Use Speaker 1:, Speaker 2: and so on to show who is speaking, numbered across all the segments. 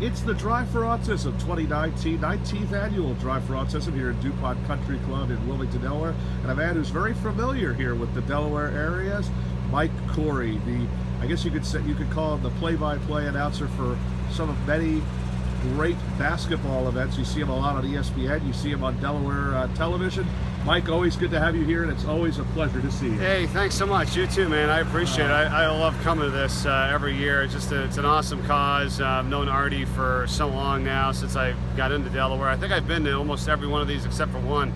Speaker 1: It's the Drive for Autism 2019, 19th annual Drive for Autism here at DuPont Country Club in Wilmington, Delaware. And a man who's very familiar here with the Delaware areas, Mike Corey, I guess you could call him the play-by-play announcer for some of many great basketball events. You see him a lot on ESPN, you see him on Delaware television. Mike, always good to have you here, and it's always a pleasure to see you.
Speaker 2: Hey, thanks so much. You too, man. I appreciate it. I love coming to this every year. It's an awesome cause. I've known Artie for so long now, since I got into Delaware. I think I've been to almost every one of these except for one,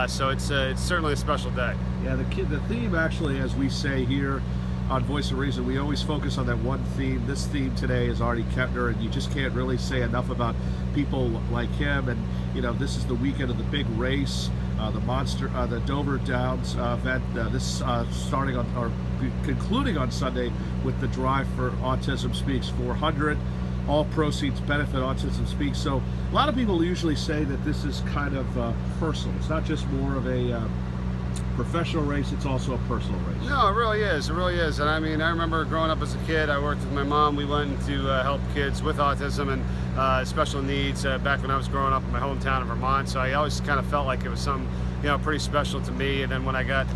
Speaker 2: so it's certainly a special day.
Speaker 1: Yeah, the theme, actually, as we say here on Voice of Reason, we always focus on that one theme. This theme today is Artie Kepner, and you just can't really say enough about people like him. And you know, this is the weekend of the big race, the Dover Downs event. This starting on or concluding on Sunday with the Drive for Autism Speaks 400. All proceeds benefit Autism Speaks. So a lot of people usually say that this is kind of personal. It's not just more of a professional race, it's also a personal race.
Speaker 2: No, it really is. It really is. And I mean, I remember growing up as a kid, I worked with my mom. We went to help kids with autism and special needs back when I was growing up in my hometown of Vermont. So I always kind of felt like it was something, you know, pretty special to me. And then when I got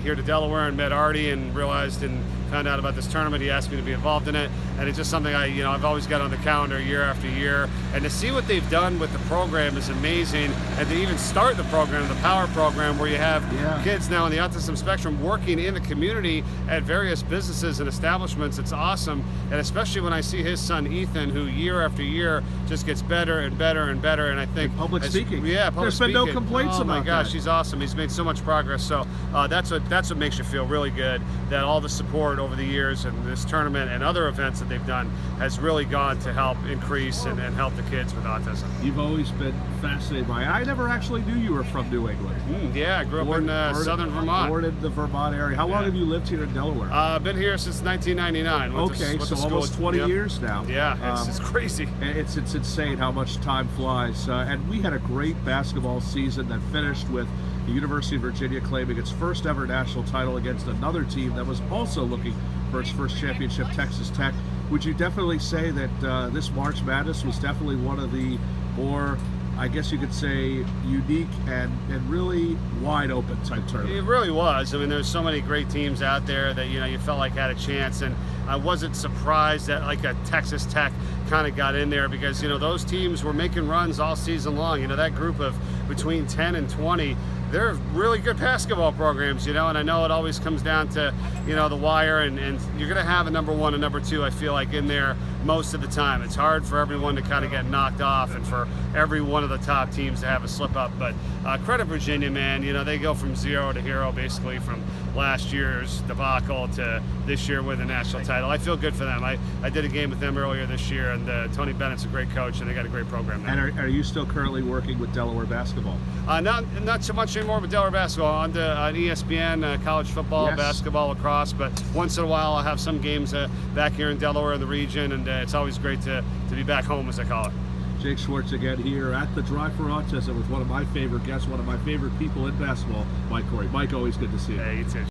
Speaker 2: here to Delaware and met Artie and realized and found out about this tournament, he asked me to be involved in it. And it's just something I've always got on the calendar year after year. And to see what they've done with the program is amazing. And to even start the program, the Power program, where you have kids now on the autism spectrum working in the community at various businesses and establishments, it's awesome. And especially when I see his son Ethan, who year after year just gets better and better and better. And I think
Speaker 1: public speaking.
Speaker 2: Yeah, public
Speaker 1: There's
Speaker 2: speaking.
Speaker 1: been no complaints about that.
Speaker 2: Oh my gosh, he's awesome. He's made so much progress. So that's what makes you feel really good, that all the support over the years and this tournament and other events that they've done has really gone to help increase and help the kids with autism.
Speaker 1: You've always been fascinated by it. I never actually knew you were from New England.
Speaker 2: Yeah, I grew up in southern Vermont.
Speaker 1: Born in the Vermont area. How long have you lived here in Delaware?
Speaker 2: I've been here since 1999.
Speaker 1: Okay, so almost 20 years now.
Speaker 2: Yeah, it's crazy.
Speaker 1: It's insane how much time flies. And we had a great basketball season that finished with the University of Virginia claiming its first ever national title against another team that was also looking for its first championship, Texas Tech. Would you definitely say that this March Madness was definitely one of the more, I guess you could say, unique and really wide open type tournament?
Speaker 2: It really was. I mean, there's so many great teams out there that you felt like had a chance, and I wasn't surprised that like a Texas Tech kind of got in there, because those teams were making runs all season long. That group of between 10 and 20, they're really good basketball programs, and I know it always comes down to, the wire, and you're going to have a number one and number two, I feel like, in there most of the time. It's hard for everyone to kind of get knocked off and for every one of the top teams to have a slip up. But credit Virginia, man. They go from zero to hero, basically, from last year's debacle to this year with a national title. I feel good for them. I did a game with them earlier this year, and Tony Bennett's a great coach, and they got a great program now.
Speaker 1: And are you still currently working with Delaware basketball?
Speaker 2: Not so much anymore with Delaware basketball. On ESPN, college football, basketball, lacrosse, but once in a while I'll have some games back here in Delaware in the region, and it's always great to be back home, as I call it.
Speaker 1: Jake Schwartz again here at the Drive for Autism with one of my favorite guests, one of my favorite people in basketball, Mike Corey. Mike, always good to see you.
Speaker 2: Hey, you too.